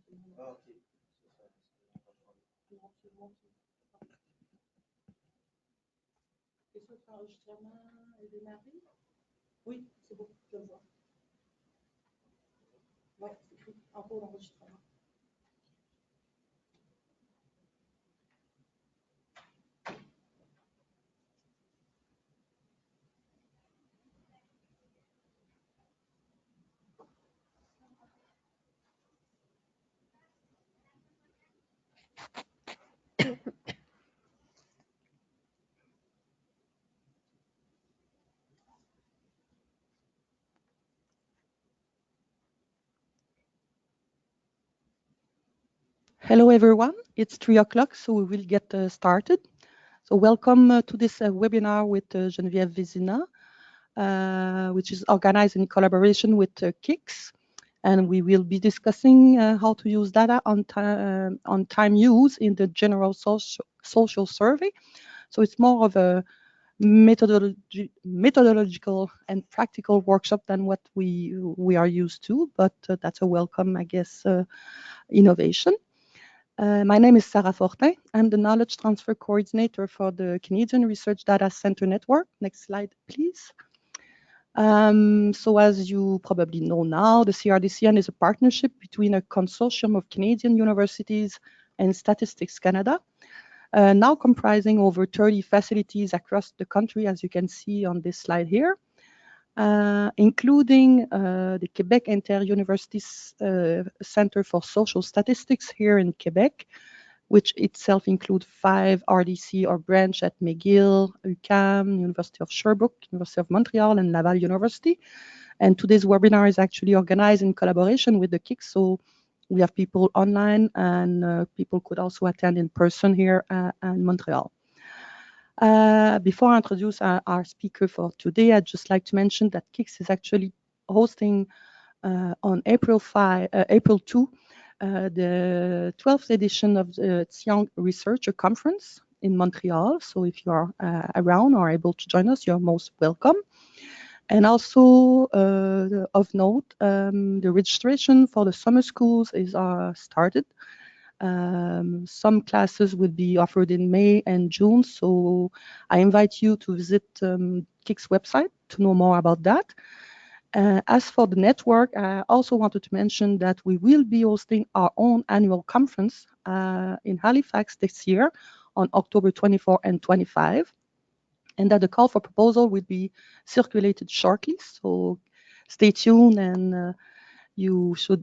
Est-ce que l'enregistrement est démarré? Oui, c'est bon, je le vois. Oui, c'est écrit en cours d'enregistrement. Hello everyone, it's 3 o'clock, so we will get started. So welcome to this webinar with Geneviève Vézina, which is organized in collaboration with KICS. And we will be discussing how to use data on time use in the general social survey. So it's more of a methodological and practical workshop than what we are used to, but that's a welcome, I guess, innovation. My name is Sarah Fortin. I'm the Knowledge Transfer Coordinator for the Canadian Research Data Center Network. Next slide, please. So as you probably know now, the CRDCN is a partnership between a consortium of Canadian universities and Statistics Canada, now comprising over 30 facilities across the country, as you can see on this slide here. Including the Quebec Inter-University Center for Social Statistics here in Quebec, which itself includes 5 RDC or branch at McGill, UQAM, University of Sherbrooke, University of Montreal, and Laval University. And today's webinar is actually organized in collaboration with the KICS, so we have people online and people could also attend in person here in Montreal. Before I introduce our speaker for today, I'd just like to mention that KICS is actually hosting on April 2, the 12th edition of the Young Researcher Conference in Montreal. So if you are around or able to join us, you're most welcome. And also of note, the registration for the summer schools is started. Some classes will be offered in May and June, so I invite you to visit KICS website to know more about that. As for the network, I also wanted to mention that we will be hosting our own annual conference in Halifax this year on October 24 and 25, and that the call for proposal will be circulated shortly, so stay tuned and you should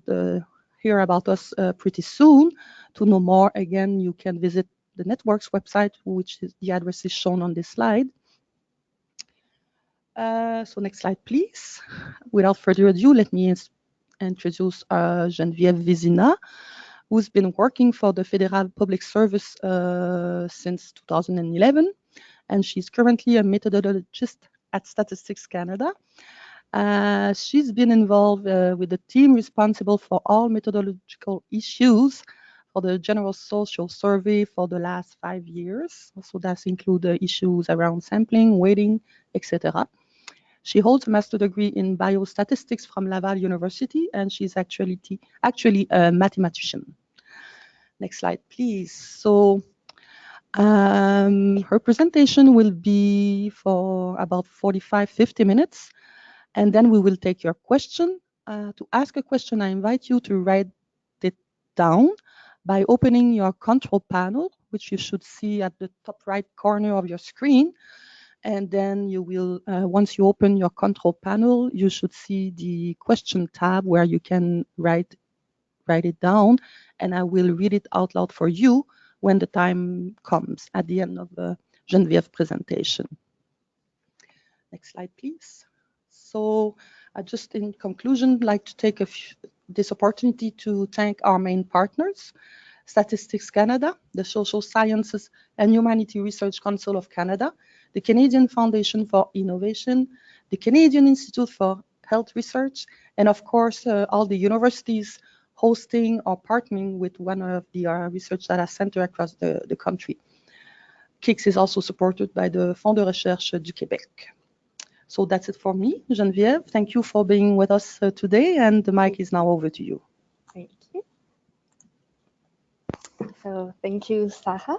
hear about us pretty soon. To know more, again, you can visit the network's website, which is the address is shown on this slide. So next slide, please. Without further ado, let me introduce Geneviève Vézina, who's been working for the Federal Public Service since 2011, and she's currently a methodologist at Statistics Canada. She's been involved with the team responsible for all methodological issues for the General Social Survey for the last 5 years. So that includes issues around sampling, weighting, etc. She holds a master's degree in biostatistics from Laval University, and she's actually a mathematician. Next slide, please. So her presentation will be for about 45-50 minutes. And then we will take your question. To ask a question, I invite you to write it down by opening your control panel, which you should see at the top right corner of your screen. And then you will, once you open your control panel, you should see the question tab where you can write it down. And I will read it out loud for you when the time comes at the end of the Geneviève presentation. Next slide, please. So just in conclusion, I'd like to take this opportunity to thank our main partners, Statistics Canada, the Social Sciences and Humanity Research Council of Canada, the Canadian Foundation for Innovation, the Canadian Institute for Health Research, and of course, all the universities hosting or partnering with one of the research data centers across the country. KICS is also supported by the Fonds de Recherche du Québec. So that's it for me, Geneviève. Thank you for being with us today, and the mic is now over to you. Thank you. So thank you, Sarah.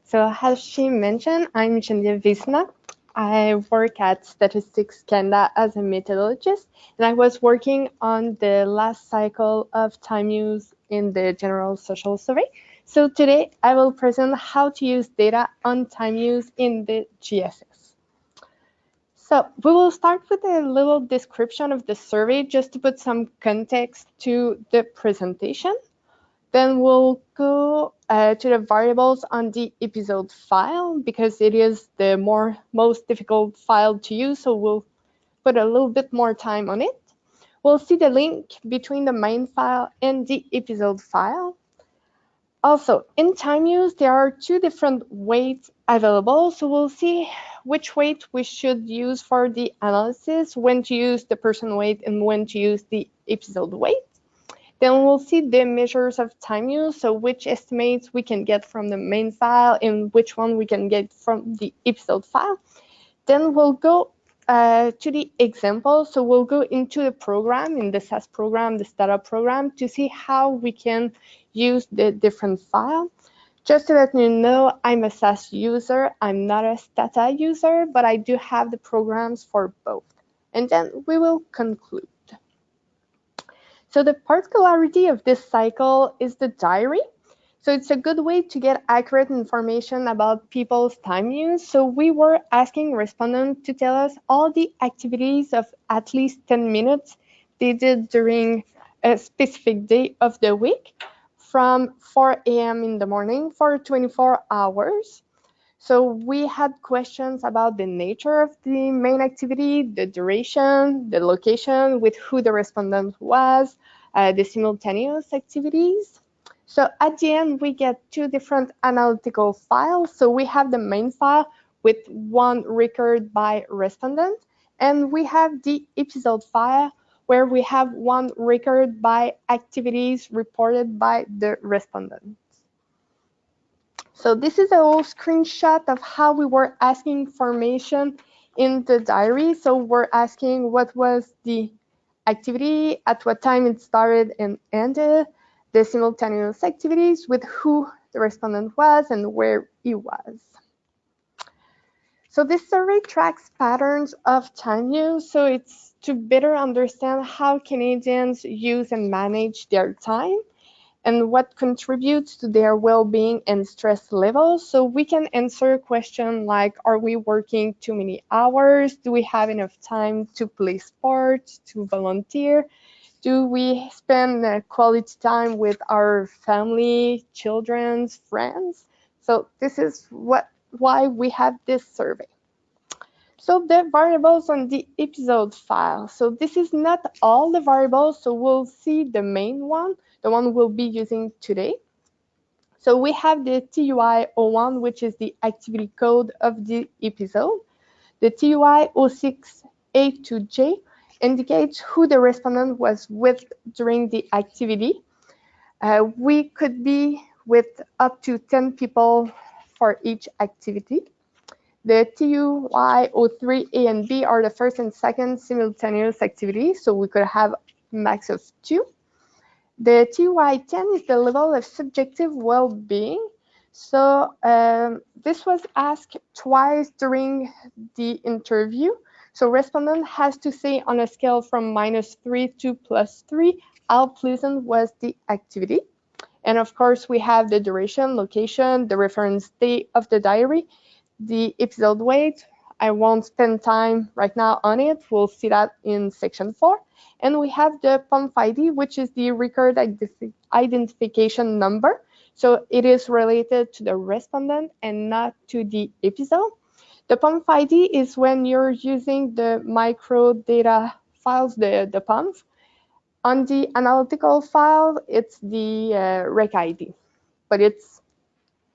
So as she mentioned, I'm Genevieve Visna. I work at Statistics Canada as a methodologist, and I was working on the last cycle of time use in the General Social Survey. So today I will present how to use data on time use in the GSS. So we will start with a little description of the survey just to put some context to the presentation. Then we'll go to the variables on the episode file because it is the most difficult file to use, so we'll put a little bit more time on it. We'll see the link between the main file and the episode file. Also, in time use, there are two different weights available, so we'll see which weight we should use for the analysis, when to use the person weight and when to use the episode weight. Then we'll see the measures of time use, so which estimates we can get from the main file and which one we can get from the episode file. Then we'll go to the example. So we'll go into the program, in the SAS program, the startup program, to see how we can use the different file. Just to let you know, I'm a SAS user. I'm not a Stata user, but I do have the programs for both. And then we will conclude. So the particularity of this cycle is the diary. So it's a good way to get accurate information about people's time use. So we were asking respondents to tell us all the activities of at least 10 minutes they did during a specific day of the week from 4 a.m. in the morning for 24 hours. So we had questions about the nature of the main activity, the duration, the location, with who the respondent was, the simultaneous activities. So at the end, we get two different analytical files. So we have the main file with one record by respondent, and we have the episode file where we have one record by activities reported by the respondent. So this is a whole screenshot of how we were asking information in the diary. So we're asking what was the activity, at what time it started and ended, the simultaneous activities, with who the respondent was and where he was. So this survey tracks patterns of time use. So it's to better understand how Canadians use and manage their time, and what contributes to their well-being and stress levels. So we can answer a question like, are we working too many hours? Do we have enough time to play sports, to volunteer? Do we spend quality time with our family, children, friends? So this is why we have this survey. So the variables on the episode file. So this is not all the variables, so we'll see the main one, the one we'll be using today. So we have the TUI01, which is the activity code of the episode. The TUI06A2J indicates who the respondent was with during the activity. We could be with up to 10 people for each activity. The TUI03A and B are the first and second simultaneous activities, so we could have a max of 2. The TUI10 is the level of subjective well-being. So this was asked twice during the interview. So respondent has to say on a scale from -3 to +3 how pleasant was the activity. And of course, we have the duration, location, the reference date of the diary, the episode weight. I won't spend time right now on it. We'll see that in section 4. And we have the POMF ID, which is the record identification number. So it is related to the respondent and not to the episode. The POMF ID is when you're using the micro data files, the POMF. On the analytical file, it's the rec ID, but it's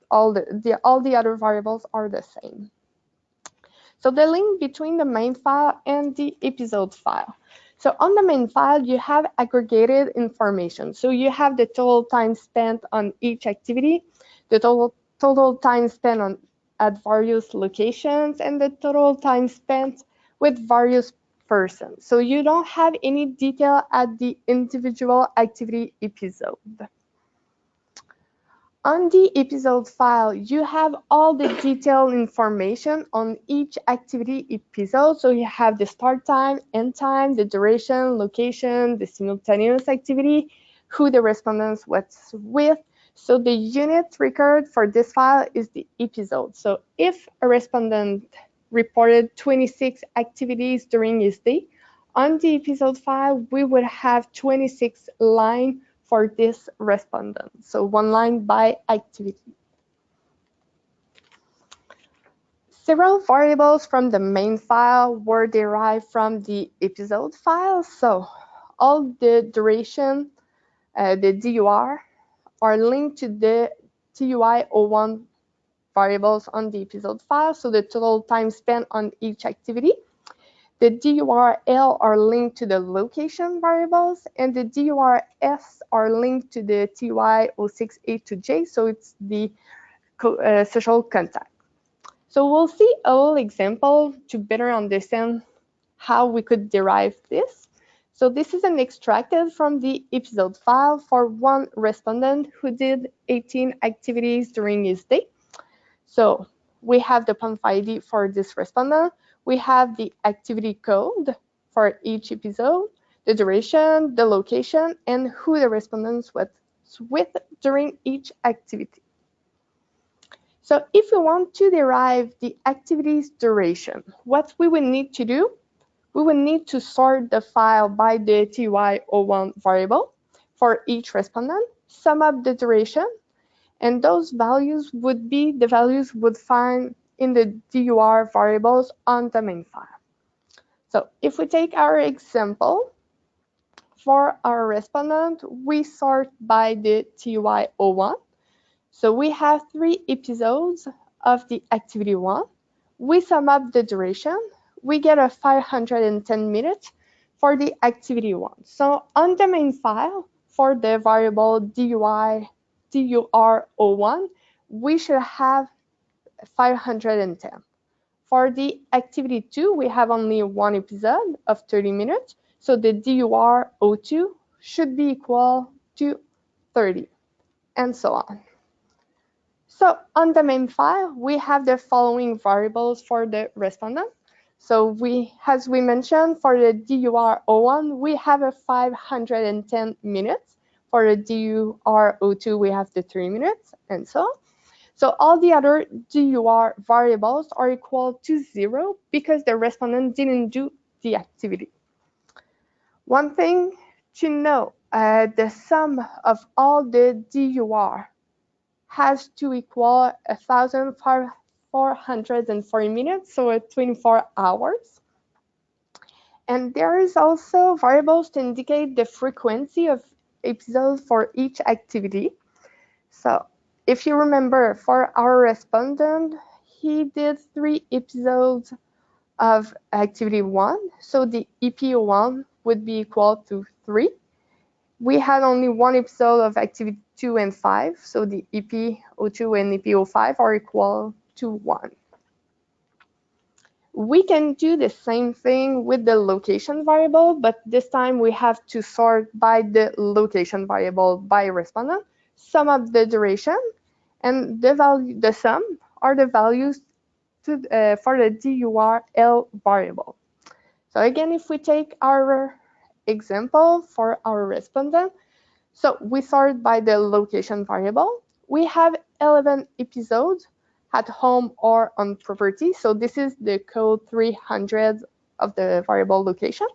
all the other variables are the same. So the link between the main file and the episode file. So on the main file, you have aggregated information. So you have the total time spent on each activity, the total time spent at various locations, and the total time spent with various persons. So you don't have any detail at the individual activity episode. On the episode file, you have all the detailed information on each activity episode. So you have the start time, end time, the duration, location, the simultaneous activity, who the respondents was with. So the unit record for this file is the episode. So if a respondent reported 26 activities during his day, on the episode file, we would have 26 lines for this respondent. So one line by activity. Several variables from the main file were derived from the episode file. So all the duration, the DUR, are linked to the TUI01 variables on the episode file. So the total time spent on each activity. The DURL are linked to the location variables, and the DURS are linked to the TY06A2J, so it's the social contact. So we'll see a little example to better understand how we could derive this. So this is an extracted from the episode file for one respondent who did 18 activities during his day. So we have the PONF ID for this respondent. We have the activity code for each episode, the duration, the location, and who the respondent was with during each activity. So if we want to derive the activity's duration, what we will need to do, we will need to sort the file by the TY01 variable for each respondent, sum up the duration, and those values would be the values we would find in the DUR variables on the main file. So if we take our example, for our respondent, we sort by the TY01. So we have 3 episodes of the activity 1. We sum up the duration. We get a 510 minutes for the activity 1. So on the main file, for the variable DUR01, we should have 510. For the activity 2, we have only 1 episode of 30 minutes. So the DUR02 should be equal to 30, and so on. So on the main file, we have the following variables for the respondent. So as we mentioned, for the DUR01, we have a 510 minutes. For the DUR02, we have the 3 minutes, and so on. So all the other DUR variables are equal to 0 because the respondent didn't do the activity. One thing to know, the sum of all the DUR has to equal 1,440 minutes, so 24 hours. And there is also variables to indicate the frequency of episodes for each activity. So if you remember, for our respondent, he did 3 episodes of activity 1, so the EP01 would be equal to 3. We had only 1 episode of activity 2 and 5, so the EP02 and EP05 are equal to 1. We can do the same thing with the location variable, but this time we have to sort by the location variable by respondent, sum up the duration, and the sum are the values for the DURL variable. So again, if we take our example for our respondent, so we sort by the location variable. We have 11 episodes at home or on property. So this is the code 300 of the variable location.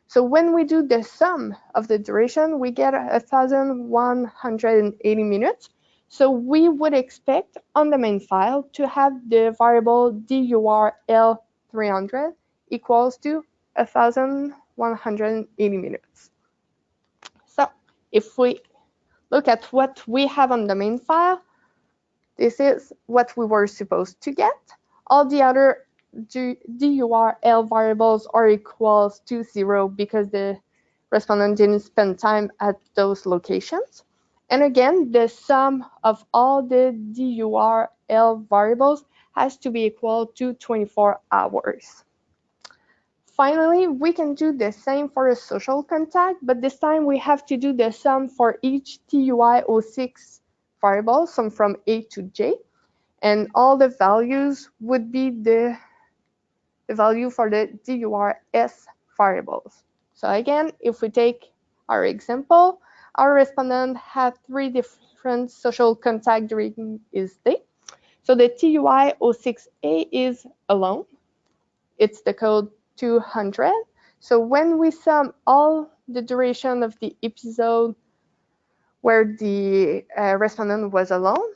So when we do the sum of the duration, we get 1,180 minutes. So we would expect on the main file to have the variable DURL300 equals to 1,180 minutes. So if we look at what we have on the main file, this is what we were supposed to get. All the other DURL variables are equals to 0 because the respondent didn't spend time at those locations. And again, the sum of all the DURL variables has to be equal to 24 hours. Finally, we can do the same for a social contact, but this time we have to do the sum for each TUI06 variables, some from A to J, and all the values would be the value for the DURS variables. So again, if we take our example, our respondent had 3 different social contact during his day. So the TUI06A is alone. It's the code 200. So when we sum all the duration of the episode where the respondent was alone,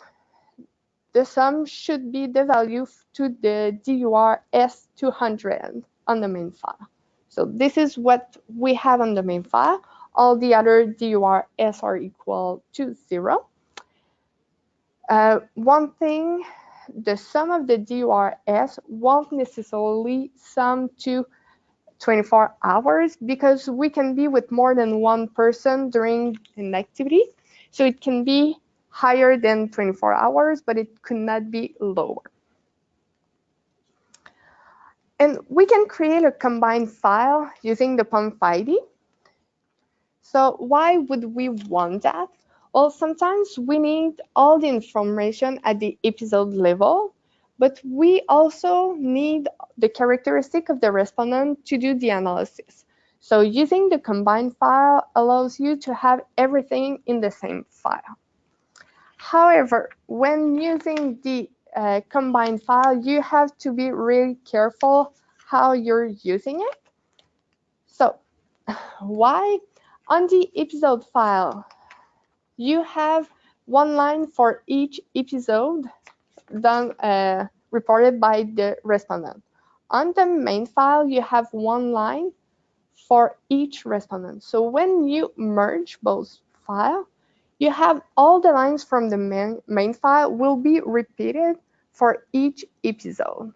the sum should be the value to the DURS 200 on the main file. So this is what we have on the main file. All the other DURS are equal to 0. One thing, the sum of the DURS won't necessarily sum to 24 hours because we can be with more than one person during an activity. So it can be higher than 24 hours, but it could not be lower. And we can create a combined file using the pump ID. So why would we want that? Well, sometimes we need all the information at the episode level, but we also need the characteristic of the respondent to do the analysis. So using the combined file allows you to have everything in the same file. However, when using the combined file, you have to be really careful how you're using it. So why? On the episode file, you have one line for each episode done reported by the respondent. On the main file, you have one line for each respondent. So when you merge both files, you have all the lines from the main file will be repeated for each episode.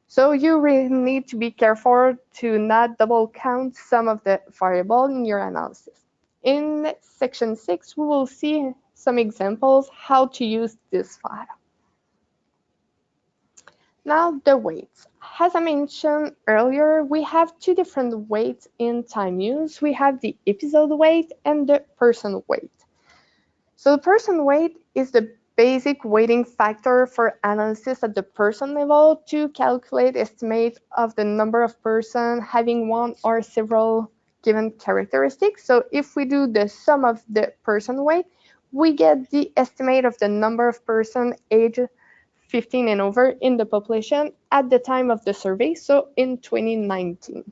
So you really need to be careful to not double count some of the variables in your analysis. In section 6, we will see some examples how to use this file. Now the weights. As I mentioned earlier, we have 2 different weights in time use. We have the episode weight and the person weight. So the person weight is the basic weighting factor for analysis at the person level to calculate estimate of the number of persons having one or several given characteristics. So if we do the sum of the person weight, we get the estimate of the number of persons aged 15 and over in the population at the time of the survey, so in 2019.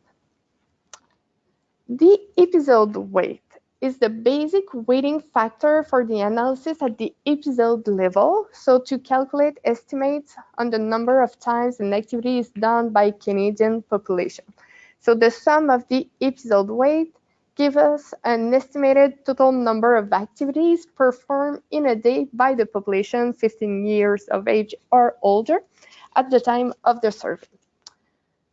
The episode weight is the basic weighting factor for the analysis at the episode level, so to calculate estimates on the number of times an activity is done by Canadian population. So the sum of the episode weight gives us an estimated total number of activities performed in a day by the population 15 years of age or older at the time of the survey.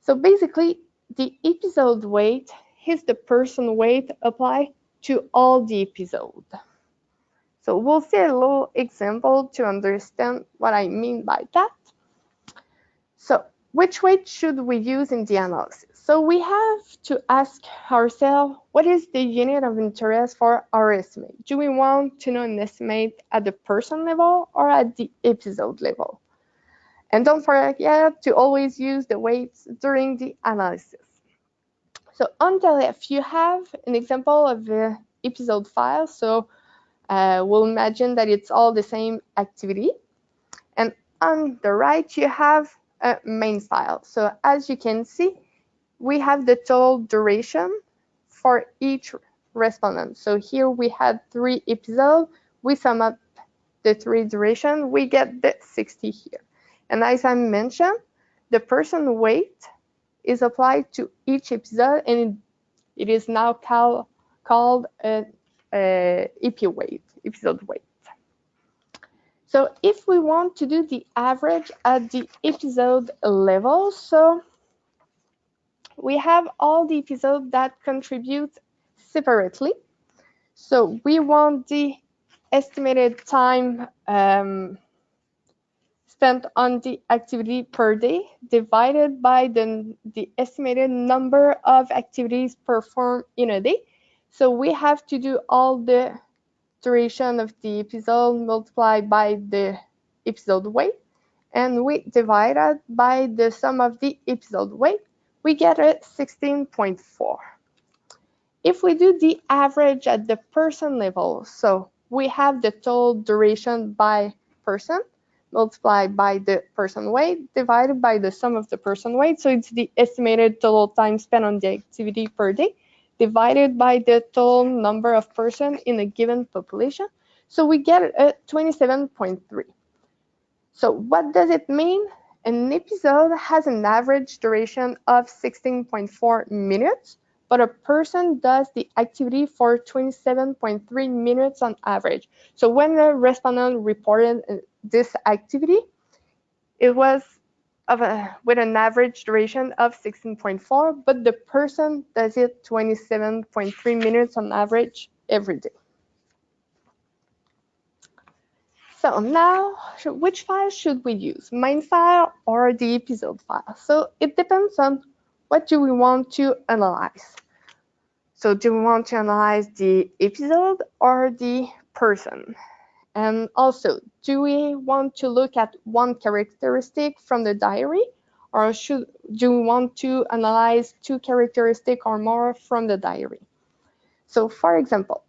So basically, the episode weight is the person weight applied to all the episode. So we'll see a little example to understand what I mean by that. So which weight should we use in the analysis? So we have to ask ourselves, what is the unit of interest for our estimate? Do we want to know an estimate at the person level or at the episode level? And don't forget to always use the weights during the analysis. So on the left, you have an example of the episode file. So we'll imagine that it's all the same activity. And on the right, you have a main file. So as you can see, we have the total duration for each respondent. So here we had 3 episodes. We sum up the 3 duration, we get the 60 here. And as I mentioned, the person weight is applied to each episode, and it is now called an EP weight, episode weight. So if we want to do the average at the episode level, so we have all the episodes that contribute separately. So we want the estimated time spent on the activity per day divided by the estimated number of activities performed in a day. So we have to do all the duration of the episode multiplied by the episode weight, and we divide it by the sum of the episode weight, we get a 16.4. If we do the average at the person level, so we have the total duration by person multiplied by the person weight divided by the sum of the person weight, so it's the estimated total time spent on the activity per day divided by the total number of persons in a given population, so we get a 27.3. So what does it mean? An episode has an average duration of 16.4 minutes, but a person does the activity for 27.3 minutes on average. So when a respondent reported this activity, it was with an average duration of 16.4, but the person does it 27.3 minutes on average every day. So now, which file should we use, main file or the episode file? So it depends on what do we want to analyze. So do we want to analyze the episode or the person? And also, do we want to look at one characteristic from the diary, or do we want to analyze two characteristics or more from the diary? So for example,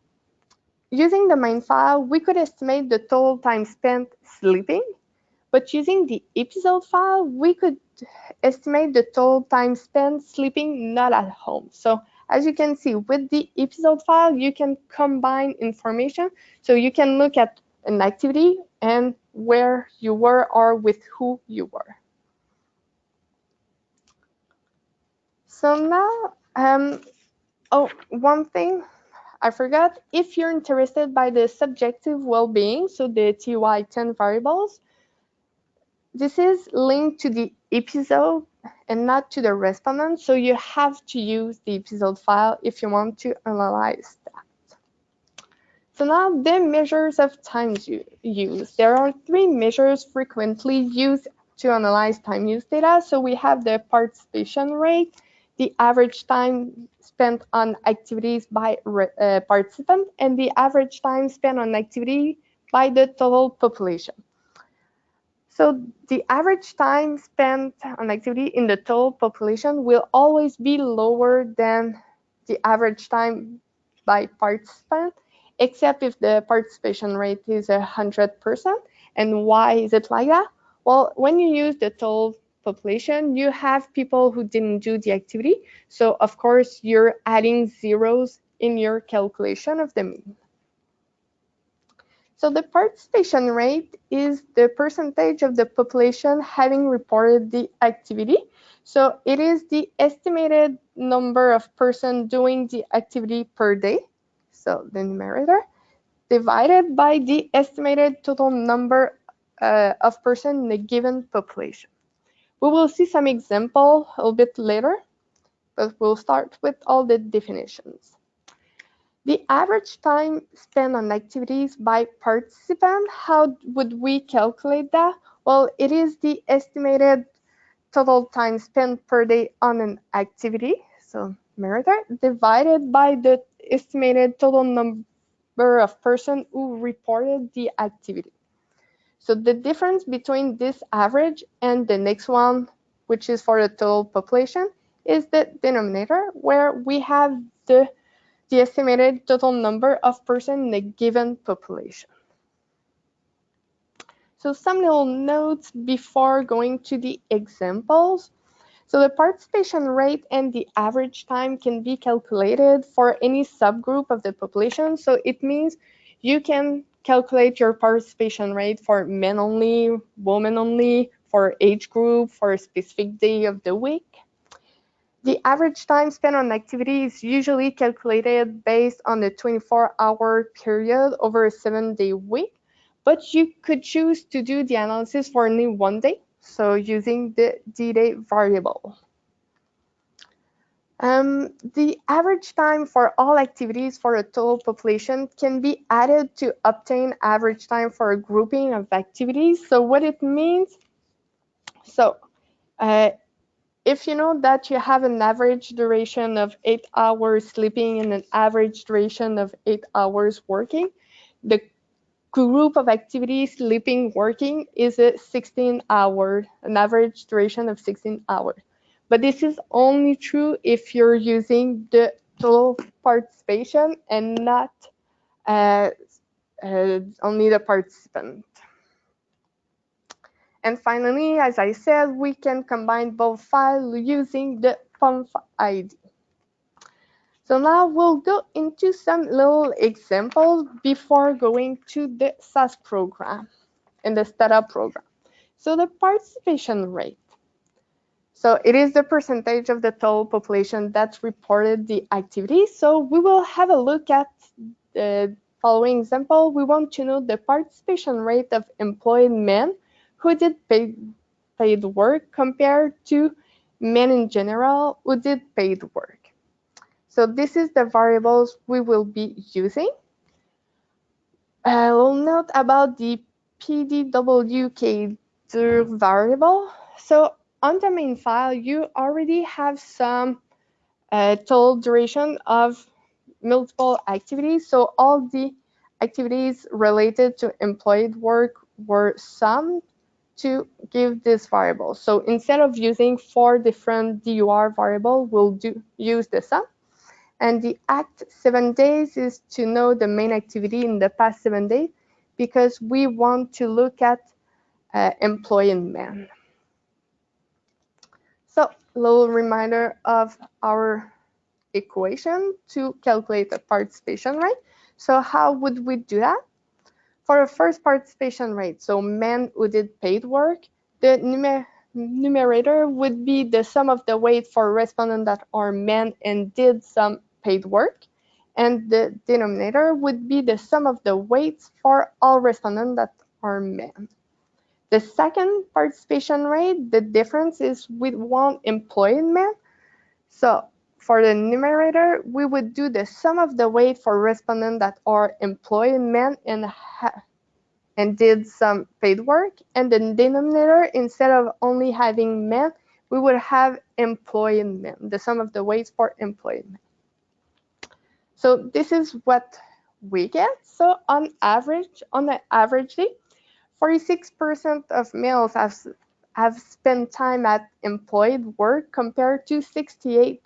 using the main file, we could estimate the total time spent sleeping, but using the episode file, we could estimate the total time spent sleeping not at home. So as you can see, with the episode file, you can combine information. So you can look at an activity and where you were or with who you were. So now, one thing I forgot, if you're interested by the subjective well-being, so the TY10 variables, this is linked to the episode and not to the respondent, so you have to use the episode file if you want to analyze that. So now the measures of time use. There are three measures frequently used to analyze time use data. So we have the participation rate, the average time spent on activities by participant, and the average time spent on activity by the total population. So the average time spent on activity in the total population will always be lower than the average time by participant, except if the participation rate is 100%. And why is it like that? Well, when you use the total population, you have people who didn't do the activity. So of course, you're adding zeros in your calculation of the mean. So the participation rate is the percentage of the population having reported the activity. So it is the estimated number of persons doing the activity per day, so the numerator, divided by the estimated total number of persons in a given population. We will see some example a little bit later, but we'll start with all the definitions. The average time spent on activities by participant, how would we calculate that? Well, it is the estimated total time spent per day on an activity, so numerator, divided by the estimated total number of persons who reported the activity. So the difference between this average and the next one, which is for the total population, is the denominator, where we have the estimated total number of persons in a given population. So some little notes before going to the examples. So the participation rate and the average time can be calculated for any subgroup of the population. So it means you can calculate your participation rate for men only, women only, for age group, for a specific day of the week. The average time spent on activity is usually calculated based on the 24-hour period over a 7-day week, but you could choose to do the analysis for only one day, so using the D-day variable. The average time for all activities for a total population can be added to obtain average time for a grouping of activities. So what it means, if you know that you have an average duration of 8 hours sleeping and an average duration of 8 hours working, the group of activities, sleeping, working, is a 16 hour, an average duration of 16 hours. But this is only true if you're using the total participation and not only the participant. And finally, as I said, we can combine both files using the POMF ID. So now we'll go into some little examples before going to the SAS program and the STATA program. So the participation rate. So it is the percentage of the total population that reported the activity. So we will have a look at the following example. We want to know the participation rate of employed men who did paid work compared to men in general who did paid work. So this is the variables we will be using. We'll note about the PDWK variable. So on the main file, you already have some total duration of multiple activities. So all the activities related to employed work were summed to give this variable. So instead of using 4 different DUR variables, we'll use the sum. And the act 7 days is to know the main activity in the past 7 days, because we want to look at employed men. So a little reminder of our equation to calculate the participation rate. So how would we do that? For the first participation rate, so men who did paid work, the numerator would be the sum of the weight for respondents that are men and did some paid work, and the denominator would be the sum of the weights for all respondents that are men. The second participation rate, the difference is with one employed man. So for the numerator, we would do the sum of the weight for respondents that are employed men and did some paid work, and the denominator, instead of only having men, we would have employed men, the sum of the weights for employed men. So this is what we get. So on the average day, 46% of males have spent time at employed work compared to 68%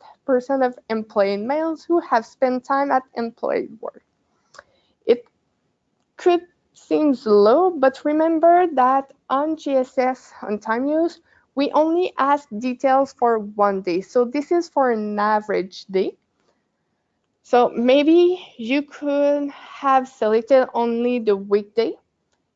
of employed males who have spent time at employed work. It could seem low, but remember that on GSS, on time use, we only ask details for 1 day. So this is for an average day. So maybe you could have selected only the weekday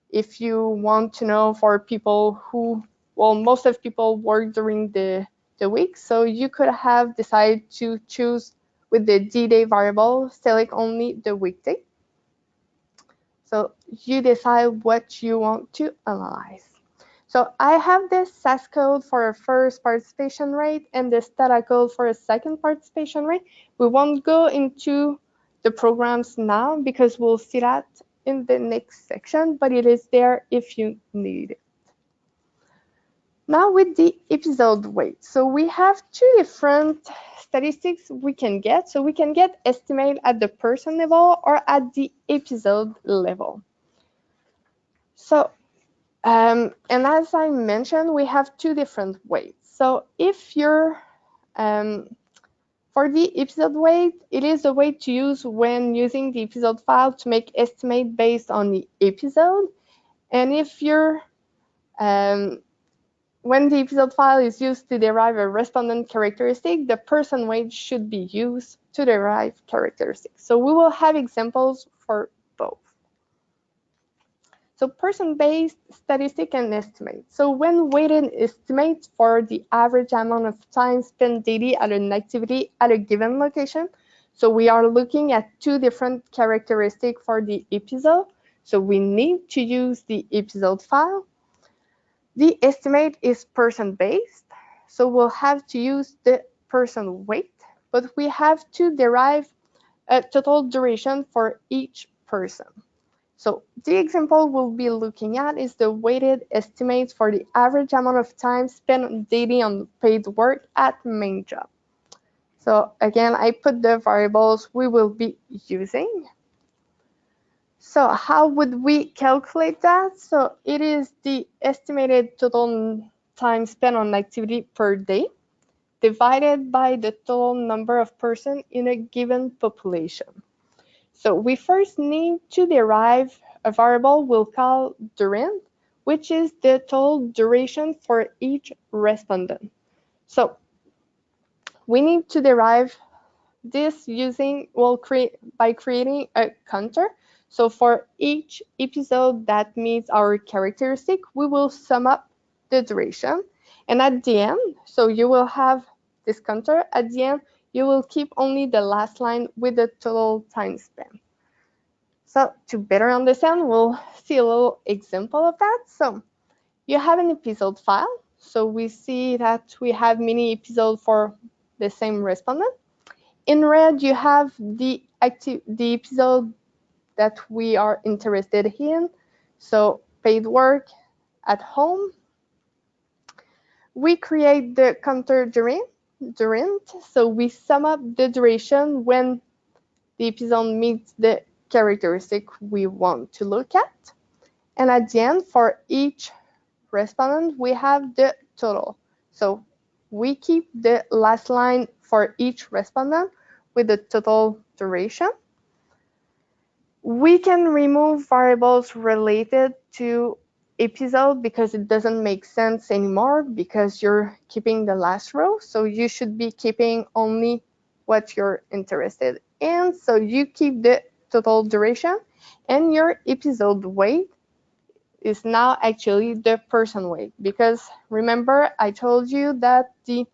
if you want to know for people who, well, most of people work during the week. So you could have decided to choose with the D-day variable, select only the weekday. So you decide what you want to analyze. So I have the SAS code for a first participation rate and the STATA code for a second participation rate. We won't go into the programs now because we'll see that in the next section, but it is there if you need it. Now with the episode weight. So we have 2 different statistics we can get. So we can get estimate at the person level or at the episode level. So and as I mentioned, we have 2 different weights. So if you're, for the episode weight, it is a way to use when using the episode file to make estimate based on the episode. And if you're, when the episode file is used to derive a respondent characteristic, the person weight should be used to derive characteristics. So we will have examples for both. So person-based statistic and estimate. So when weighted estimates for the average amount of time spent daily at an activity at a given location. So we are looking at 2 different characteristics for the episode. So we need to use the episode file. The estimate is person-based. So we'll have to use the person weight, but we have to derive a total duration for each person. So the example we'll be looking at is the weighted estimates for the average amount of time spent daily on paid work at main job. So again, I put the variables we will be using. So how would we calculate that? So it is the estimated total time spent on activity per day divided by the total number of persons in a given population. So we first need to derive a variable we'll call durant, which is the total duration for each respondent. So we need to derive this by creating a counter. So for each episode that meets our characteristic, we will sum up the duration. And at the end, so you will have this counter. At the end, you will keep only the last line with the total time spent. So to better understand, we'll see a little example of that. So you have an episode file. So we see that we have many episodes for the same respondent. In red, you have the episode that we are interested in. So paid work at home. We create the counter durant. So we sum up the duration when the episode meets the characteristic we want to look at. And at the end, for each respondent, we have the total. So we keep the last line for each respondent with the total duration. We can remove variables related to episode because it doesn't make sense anymore because you're keeping the last row. So you should be keeping only what you're interested in. So you keep the total duration, and your episode weight is now actually the person weight, because remember I told you that the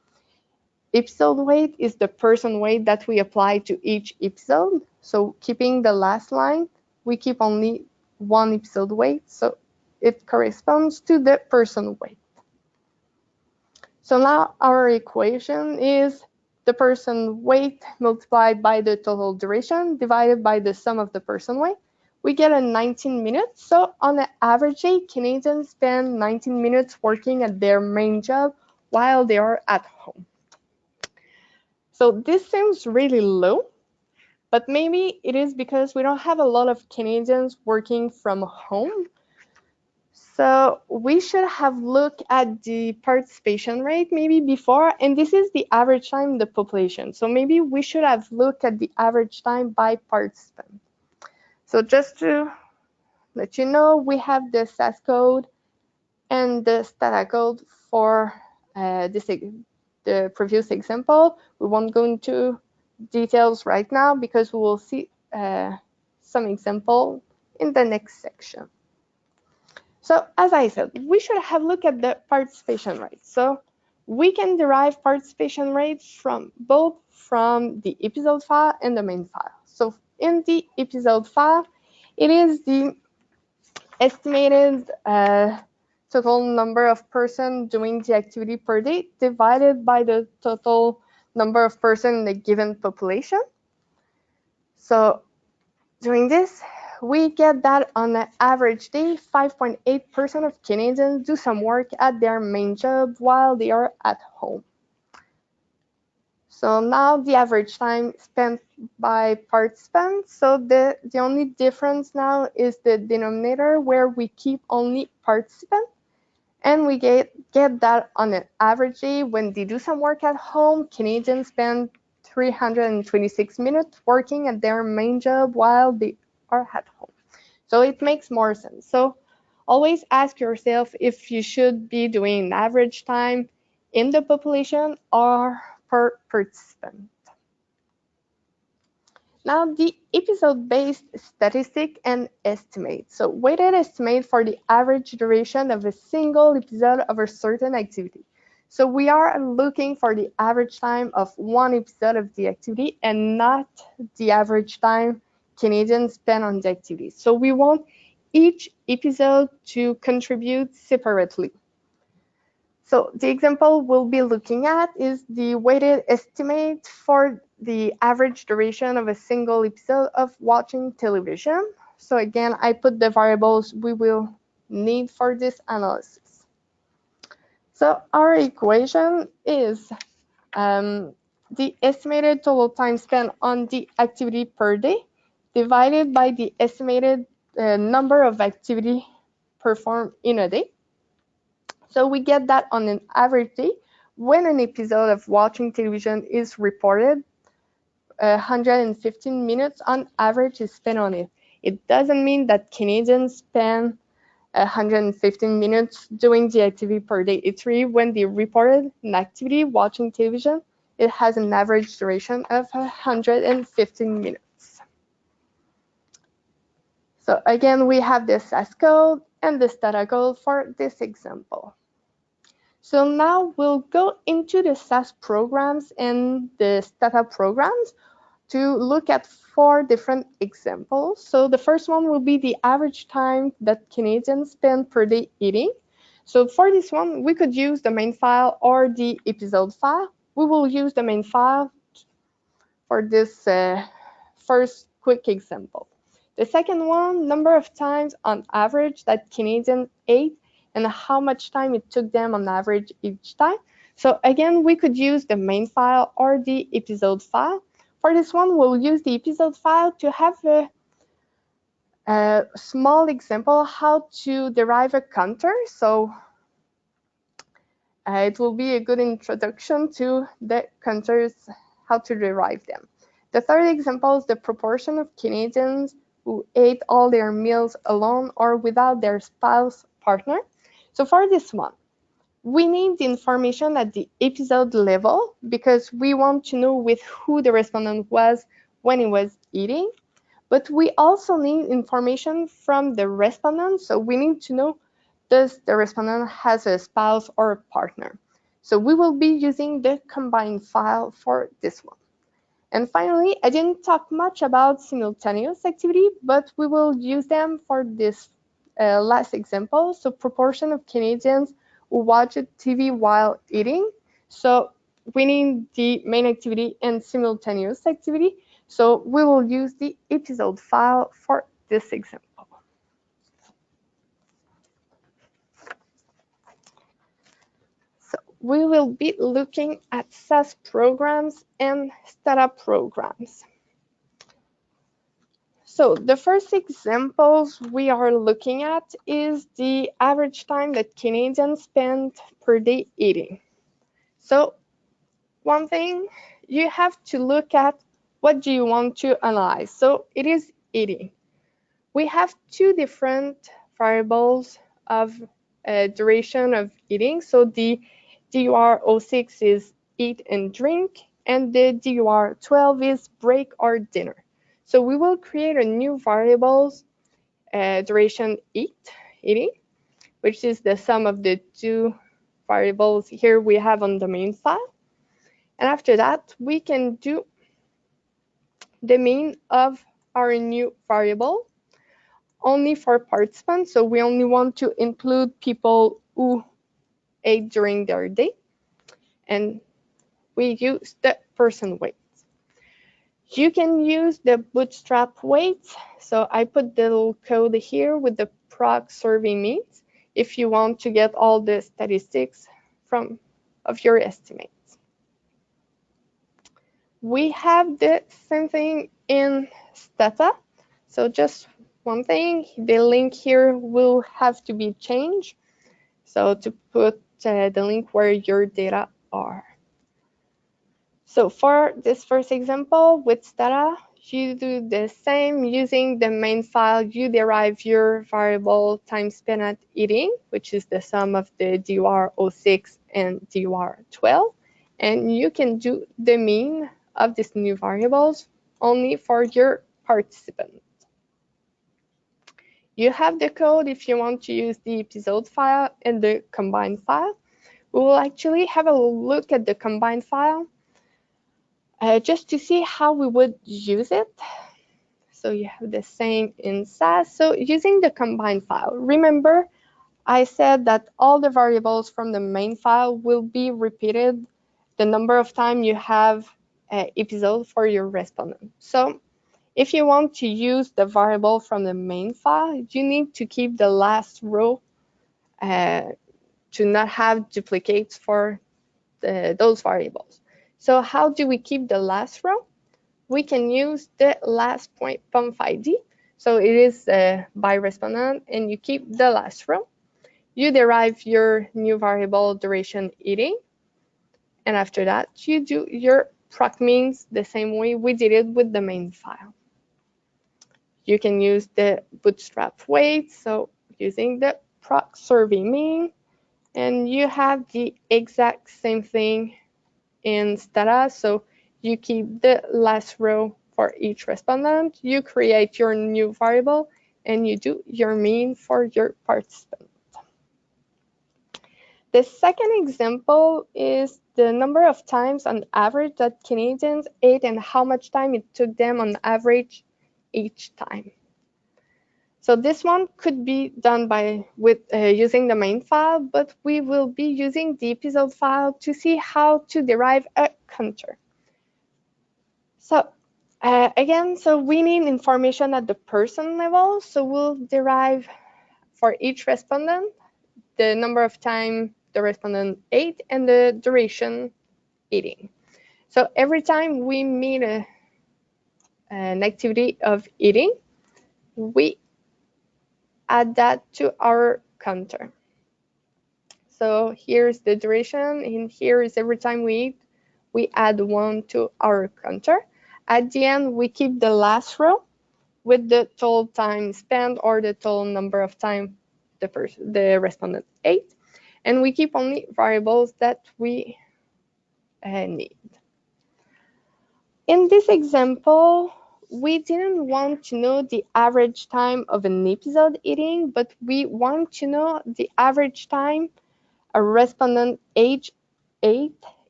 episode weight is the person weight that we apply to each episode. So keeping the last line, we keep only one episode weight, so it corresponds to the person weight. So now our equation is the person weight multiplied by the total duration divided by the sum of the person weight. We get a 19 minutes. So on an average day, Canadians spend 19 minutes working at their main job while they are at home. So this seems really low, but maybe it is because we don't have a lot of Canadians working from home. So we should have looked at the participation rate maybe before, and this is the average time in the population. So maybe we should have looked at the average time by participant. So just to let you know, we have the SAS code and the Stata code for the previous example. We won't go into details right now because we will see some example in the next section. So as I said, we should have looked at the participation rate. So we can derive participation rates from both from the episode file and the main file. So in the episode file, it is the estimated total number of persons doing the activity per day divided by the total number of persons in a given population. So doing this, we get that on an average day, 5.8% of Canadians do some work at their main job while they are at home. So now the average time spent by participants. So the only difference now is the denominator where we keep only participants. And we get that on an average day when they do some work at home, Canadians spend 326 minutes working at their main job while they are at home. So it makes more sense. So always ask yourself if you should be doing average time in the population or per participant. Now the episode-based statistic and estimate. So weighted estimate for the average duration of a single episode of a certain activity. So we are looking for the average time of one episode of the activity and not the average time Canadians spend on the activity. So we want each episode to contribute separately. So the example we'll be looking at is the weighted estimate for the average duration of a single episode of watching television. So again, I put the variables we will need for this analysis. So our equation is the estimated total time spent on the activity per day divided by the estimated the number of activity performed in a day. So we get that on an average day, when an episode of watching television is reported, 115 minutes on average is spent on it. It doesn't mean that Canadians spend 115 minutes doing the activity per day. It's really when they reported an activity watching television, it has an average duration of 115 minutes. So again, we have the SAS code and the Stata code for this example. So now we'll go into the SAS programs and the Stata programs to look at 4 different examples. So the first one will be the average time that Canadians spend per day eating. So for this one, we could use the main file or the episode file. We will use the main file for this first quick example. The second one, number of times on average that Canadians ate and how much time it took them on average each time. So again, we could use the main file or the episode file. For this one, we'll use the episode file to have a small example how to derive a counter. So it will be a good introduction to the counters, how to derive them. The third example is the proportion of Canadians who ate all their meals alone or without their spouse partner. So for this one, we need the information at the episode level because we want to know with who the respondent was when he was eating. But we also need information from the respondent. So we need to know, does the respondent has a spouse or a partner? So we will be using the combined file for this one. And finally, I didn't talk much about simultaneous activity, but we will use them for this last example. So proportion of Canadians who watch TV while eating. So we need the main activity and simultaneous activity. So we will use the episode file for this example. So we will be looking at SAS programs and Stata programs. So the first examples we are looking at is the average time that Canadians spend per day eating. So one thing, you have to look at what do you want to analyze. So it is eating. We have 2 different variables of duration of eating. So the DUR06 is eat and drink, and the DUR12 is break or dinner. So we will create a new variables duration eating, which is the sum of the 2 variables here we have on the main file. And after that, we can do the mean of our new variable only for participants. So we only want to include people who ate during their day. And we use the person weight. You can use the bootstrap weights. So I put the little code here with the proc survey means if you want to get all the statistics of your estimates. We have the same thing in Stata. So just one thing, the link here will have to be changed. So to put the link where your data are. So for this first example with Stata, you do the same using the main file. You derive your variable time spent at eating, which is the sum of the DUR06 and DUR12. And you can do the mean of these new variables only for your participant. You have the code if you want to use the episode file and the combined file. We will actually have a look at the combined file just to see how we would use it. So you have the same in SAS. So using the combined file, remember I said that all the variables from the main file will be repeated the number of time you have episode for your respondent. So if you want to use the variable from the main file, you need to keep the last row to not have duplicates for those variables. So how do we keep the last row? We can use the last point pump ID. So it is by respondent, and you keep the last row. You derive your new variable duration eating, and after that, you do your proc means the same way we did it with the main file. You can use the bootstrap weight, so using the proc survey mean, and you have the exact same thing in Stata, so you keep the last row for each respondent, you create your new variable, and you do your mean for your participant. The second example is the number of times on average that Canadians ate and how much time it took them on average each time. So this one could be done with using the main file, but we will be using the episode file to see how to derive a counter. So again, so we need information at the person level. So we'll derive for each respondent the number of time the respondent ate and the duration eating. So every time we meet an activity of eating, we add that to our counter. So here's the duration, and here is every time we eat, we add 1 to our counter. At the end, we keep the last row with the total time spent or the total number of time the respondent ate, and we keep only variables that we need. In this example, we didn't want to know the average time of an episode eating, but we want to know the average time a respondent ate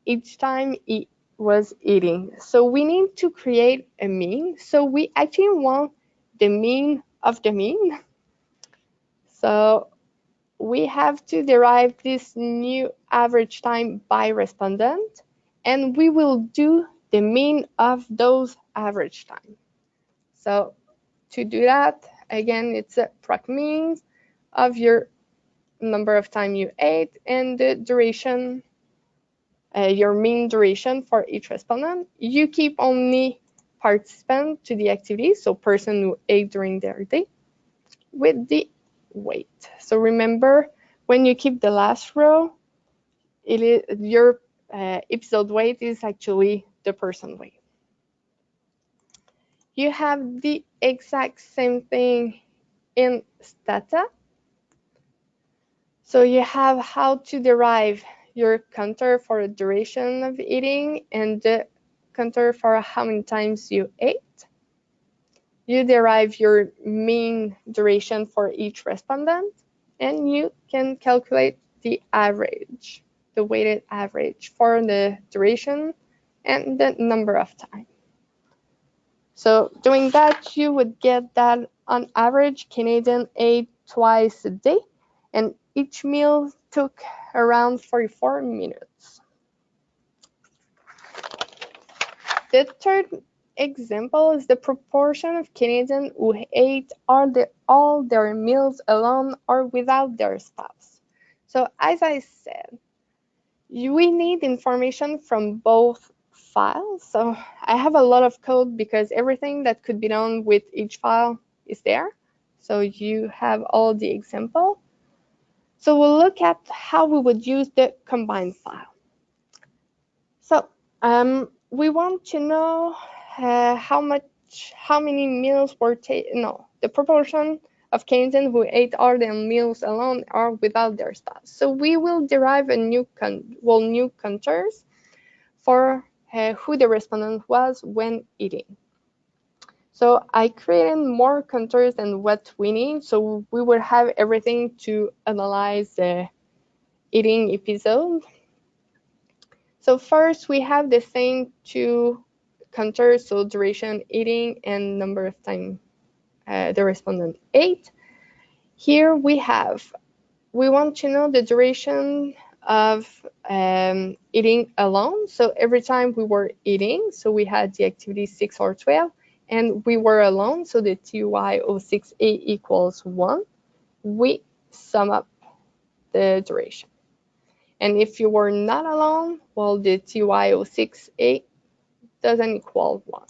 each time he was eating. So we need to create a mean. So we actually want the mean of the mean. So we have to derive this new average time by respondent, and we will do the mean of those average time. So to do that, again, it's a proc mean of your number of time you ate and the duration, your mean duration for each respondent. You keep only participant to the activity, so person who ate during their day, with the weight. So remember, when you keep the last row, your episode weight is actually the person weight. You have the exact same thing in Stata. So you have how to derive your counter for the duration of eating and the counter for how many times you ate. You derive your mean duration for each respondent, and you can calculate the average, the weighted average for the duration and the number of time. So doing that, you would get that on average, Canadian ate twice a day, and each meal took around 44 minutes. The third example is the proportion of Canadians who ate all their meals alone or without their spouse. So as I said, we need information from both files. So I have a lot of code because everything that could be done with each file is there. So you have all the example. So we'll look at how we would use the combined file. So we want to know how many meals were taken. No, the proportion of Canadians who ate all their meals alone or without their spouse. So we will derive a new counters for who the respondent was when eating. So I created more counters than what we need, so we will have everything to analyze the eating episode. So first we have the same two counters, so duration eating and number of time the respondent ate. Here we want to know the duration of eating alone. So every time we were eating, so we had the activity 6 or 12, and we were alone, so the TY of 6A equals 1. We sum up the duration. And if you were not alone, well, the TY of 6A doesn't equal 1.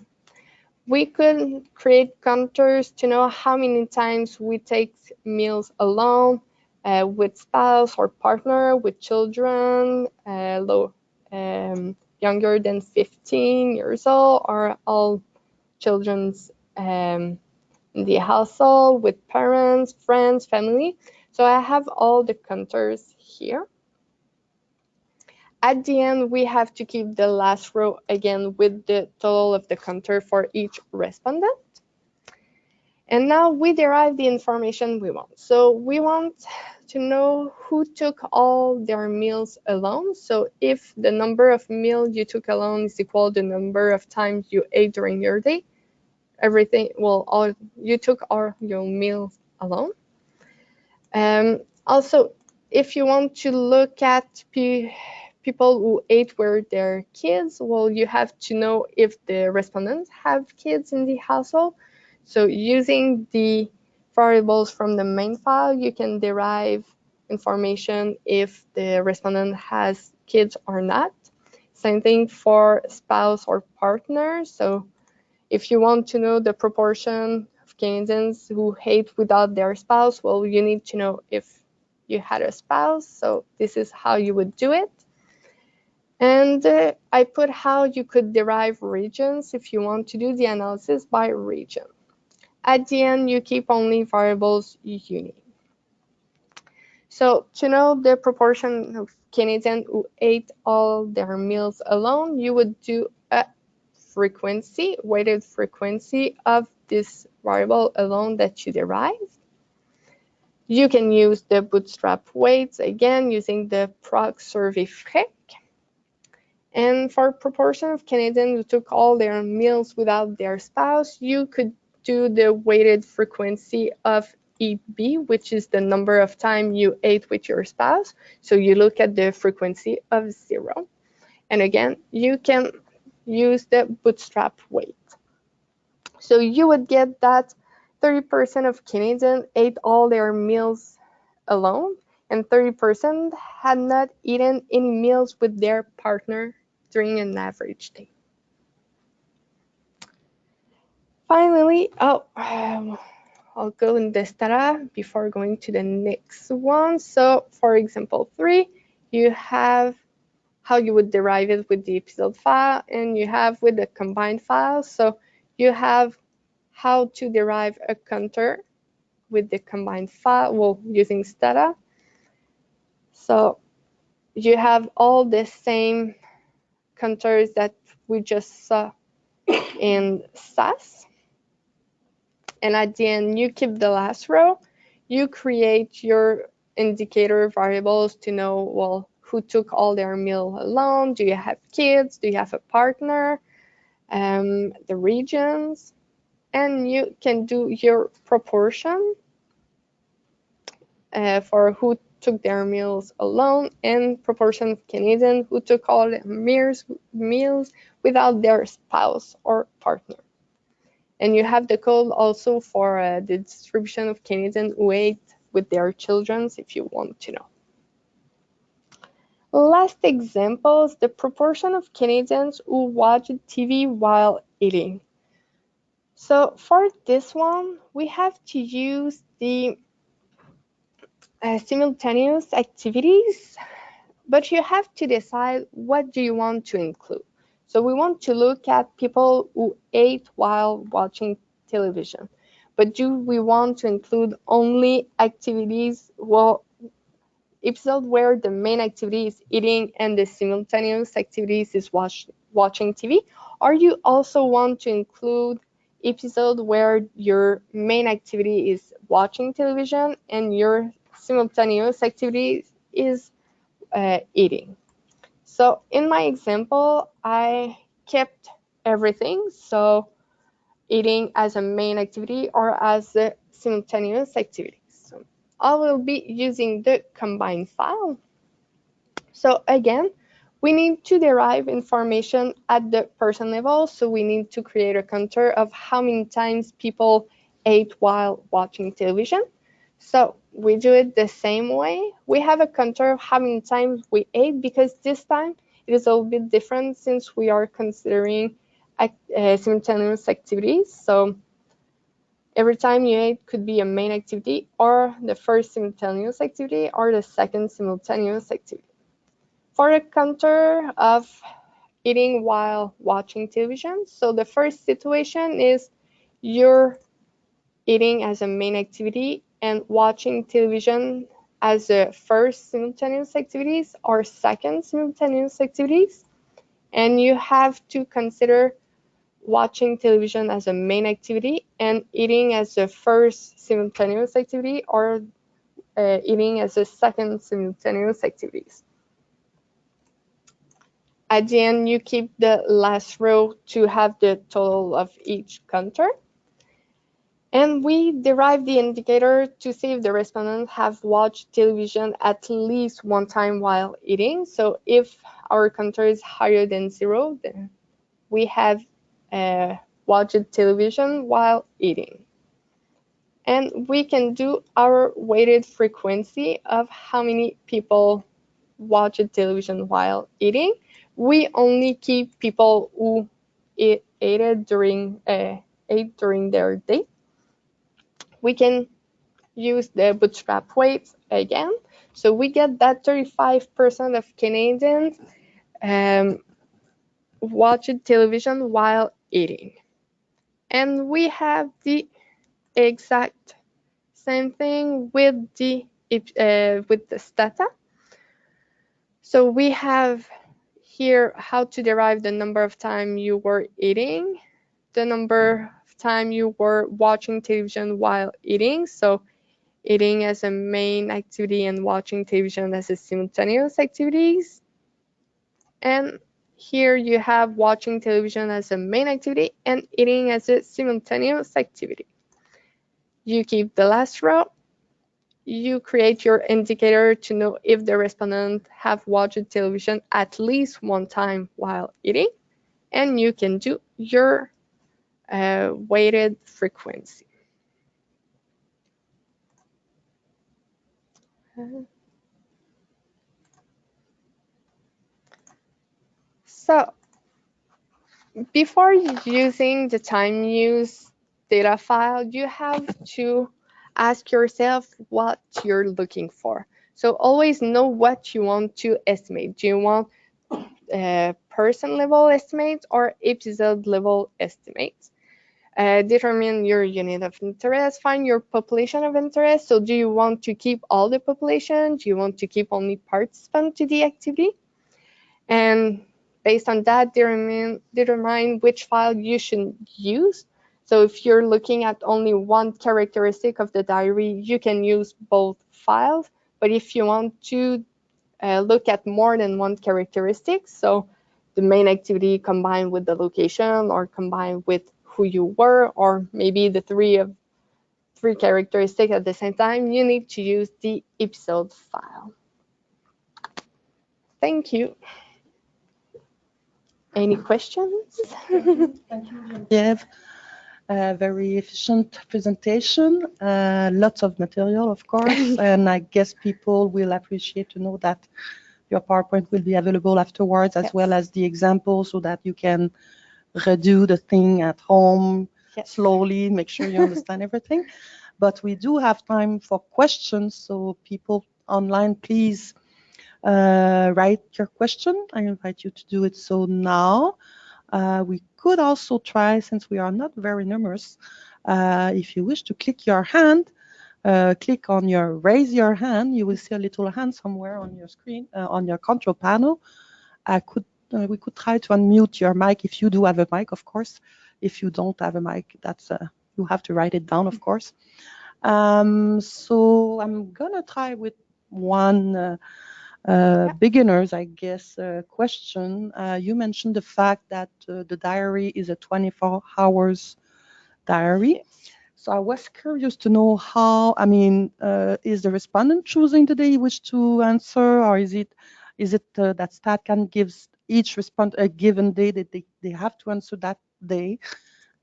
We could create counters to know how many times we take meals alone, with spouse or partner, with children, younger than 15 years old, or all children's in the household, with parents, friends, family. So I have all the counters here. At the end, we have to keep the last row again with the total of the counter for each respondent. And now we derive the information we want. So we want to know who took all their meals alone. So if the number of meals you took alone is equal to the number of times you ate during your day, everything, well, you took all your meals alone. Also, if you want to look at people who ate with their kids, well, you have to know if the respondents have kids in the household. So using the variables from the main file, you can derive information if the respondent has kids or not. Same thing for spouse or partner. So if you want to know the proportion of Canadians who ate without their spouse, well, you need to know if you had a spouse. So this is how you would do it. And I put how you could derive regions if you want to do the analysis by region. At the end, you keep only variables you need. So to know the proportion of Canadians who ate all their meals alone, you would do a frequency, weighted frequency of this variable alone that you derived. You can use the bootstrap weights again using the proc survey FREC. And for proportion of Canadians who took all their meals without their spouse, you could do the weighted frequency of EB, which is the number of time you ate with your spouse. So you look at the frequency of 0. And again, you can use the bootstrap weight. So you would get that 30% of Canadians ate all their meals alone, and 30% had not eaten any meals with their partner during an average day. Finally, I'll go in this data before going to the next one. So for example 3, you have how you would derive it with the episode file, and you have with the combined file. So you have how to derive a counter with the combined file, well, using stata. So you have all the same counters that we just saw in SAS. And at the end, you keep the last row. You create your indicator variables to know, well, who took all their meal alone? Do you have kids? Do you have a partner? The regions. And you can do your proportion for who took their meals alone, and proportion of Canadians who took all their meals without their spouse or partner. And you have the code also for the distribution of Canadians who ate with their children, if you want to know. Last examples, the proportion of Canadians who watch TV while eating. So for this one, we have to use the simultaneous activities, but you have to decide what do you want to include. So we want to look at people who ate while watching television, but do we want to include only activities, well, episode where the main activity is eating and the simultaneous activities is watching TV, or you also want to include episode where your main activity is watching television and your simultaneous activity is eating. So in my example, I kept everything. So eating as a main activity or as a simultaneous activity. So I will be using the combined file. So again, we need to derive information at the person level. So we need to create a counter of how many times people ate while watching television. So we do it the same way. We have a counter of how many times we ate, because this time it is a little bit different since we are considering simultaneous activities. So every time you eat could be a main activity, or the first simultaneous activity, or the second simultaneous activity. For a counter of eating while watching television, so the first situation is you're eating as a main activity and watching television as a first simultaneous activities or second simultaneous activities. And you have to consider watching television as a main activity and eating as a first simultaneous activity, or eating as a second simultaneous activities. At the end, you keep the last row to have the total of each counter. And we derive the indicator to see if the respondents have watched television at least one time while eating. So if our counter is higher than 0, then we have watched television while eating. And we can do our weighted frequency of how many people watch television while eating. We only keep people who ate during their day. We can use the bootstrap weights again. So we get that 35% of Canadians watch television while eating. And we have the exact same thing with the data. So we have here how to derive the number of time you were eating, the number of time you were watching television while eating. So eating as a main activity and watching television as a simultaneous activities. And here you have watching television as a main activity and eating as a simultaneous activity. You keep the last row. You create your indicator to know if the respondent have watched television at least one time while eating, and you can do your weighted frequency. So before using the time use data file, you have to ask yourself what you're looking for. So always know what you want to estimate. Do you want person level estimates or episode level estimates? Determine your unit of interest, find your population of interest. So do you want to keep all the population? Do you want to keep only participants to the activity? And based on that, determine which file you should use. So if you're looking at only one characteristic of the diary, you can use both files. But if you want to look at more than one characteristic, so the main activity combined with the location or combined with who you were, or maybe the three characteristics at the same time, you need to use the episode file. Thank you. Any questions? Thank you, Geneviève. Very efficient presentation. Lots of material, of course, and I guess people will appreciate to know that your PowerPoint will be available afterwards, as well as the example, so that you can redo the thing at home slowly, make sure you understand everything. But we do have time for questions, so people online, please write your question. I invite you to do it so now. We could also try, since we are not very numerous, if you wish to click your hand, click on your raise your hand. You will see a little hand somewhere on your screen, on your control panel. We could try to unmute your mic if you do have a mic, of course. If you don't have a mic, that's you have to write it down, of course. So I'm gonna try with one beginners, I guess, question. You mentioned the fact that the diary is a 24 hours diary. Yes. So I was curious to know how, I mean, is the respondent choosing the day he wishes to answer, or is it that StatCan gives each respondent a given day that they have to answer that day?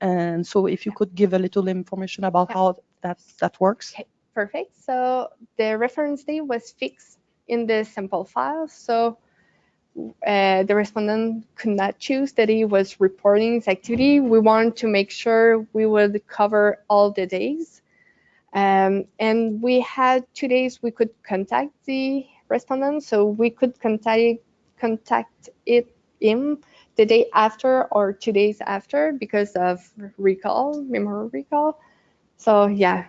And so if you could give a little information about how that works. Okay, perfect. So the reference day was fixed in the sample file. So the respondent could not choose that he was reporting his activity, we wanted to make sure we would cover all the days. And we had 2 days we could contact the respondent, so we could contact him the day after or 2 days after because of memory recall. So yeah,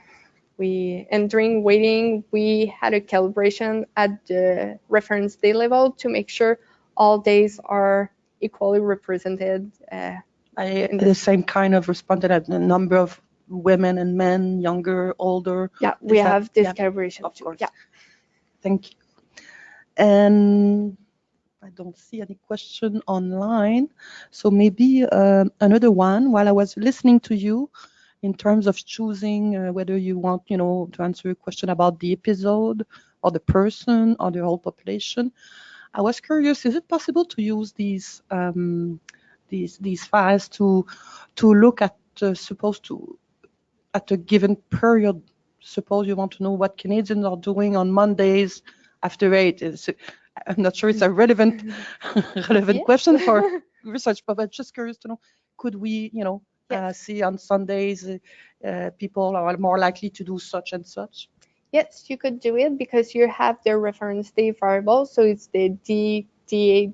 and during waiting, we had a calibration at the reference day level to make sure all days are equally represented. The same kind of responded at the number of women and men, younger, older. Yeah, we have this yeah, calibration of too. course. Yeah. Thank you. And I don't see any question online. So maybe another one, while I was listening to you, in terms of choosing whether you want, to answer a question about the episode or the person or the whole population, I was curious, is it possible to use these files to look at at a given period? Suppose you want to know what Canadians are doing on Mondays after 8. I'm not sure it's a relevant question for research, but I'm just curious to know, could we, Yes. see on Sundays people are more likely to do such and such? Yes, you could do it because you have the reference day variable, so it's the DAY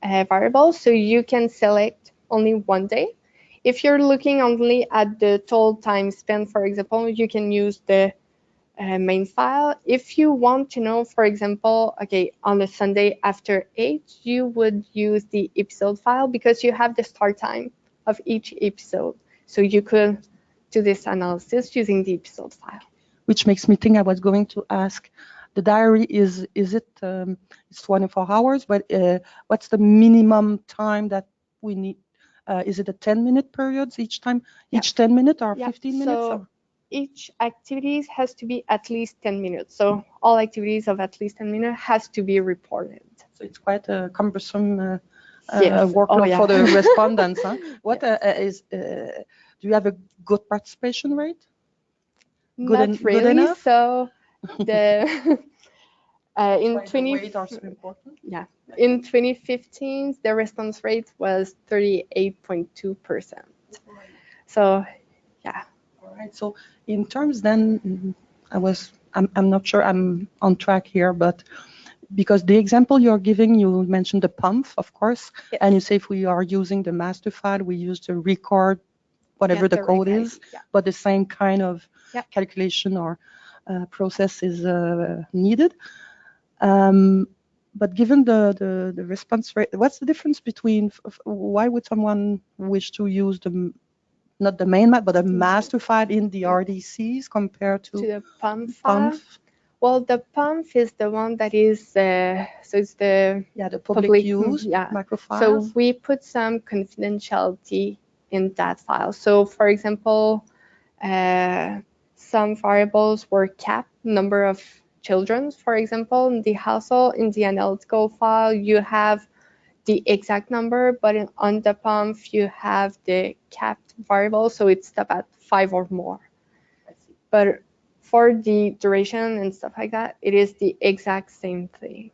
variable, so you can select only one day. If you're looking only at the total time spent, for example, you can use the main file. If you want to know, for example, okay, on a Sunday after 8, you would use the episode file because you have the start time of each episode. So you could do this analysis using the episode file. Which makes me think I was going to ask, the diary is it it's 24 hours, but what's the minimum time that we need? Is it a 10-minute periods each time? Yeah. Each 10 minutes or Yeah. 15 minutes? So Or? each activity has to be at least 10 minutes. So all activities of at least 10 minutes has to be reported. So it's quite a cumbersome Yes. workload for the respondents. Huh? What Yes. Do you have a good participation rate? Not really. Good enough? So the in in 2015, the response rate was 38.2%. So yeah. All right. So in terms then, I'm not sure I'm on track here, but because the example you're giving, you mentioned the pump, of course, Yes. and you say if we are using the master file, we use the record, whatever the code is, but the same kind of calculation or process is needed. But given the response rate, what's the difference between, why would someone wish to use not the main map, but a master file in the RDCs compared to the pump file? Well, the pump is the one that is, so it's the public use macro files. So we put some confidentiality in that file. So for example, some variables were capped, number of children, for example, in the household. In the analytical file, you have the exact number, but on the pump, you have the capped variable, so it's stopped at 5 or more. I see. But for the duration and stuff like that, it is the exact same thing.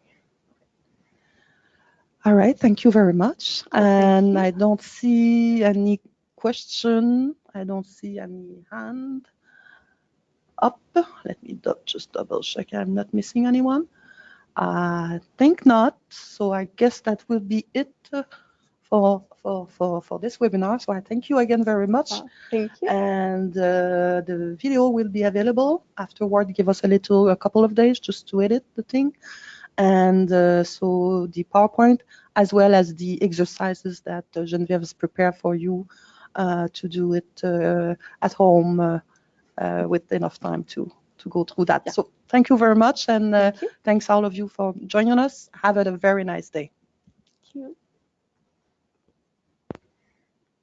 All right, thank you very much. And I don't see any question. I don't see any hand up. Let me just double check I'm not missing anyone. I think not. So I guess that will be it for this webinar. So I thank you again very much. Thank you. And the video will be available afterward. Give us a couple of days just to edit the thing. And so the PowerPoint, as well as the exercises that Geneviève has prepared for you to do it at home with enough time to go through that. So thank you very much, and thanks all of you for joining us. Have a very nice day. Thank you.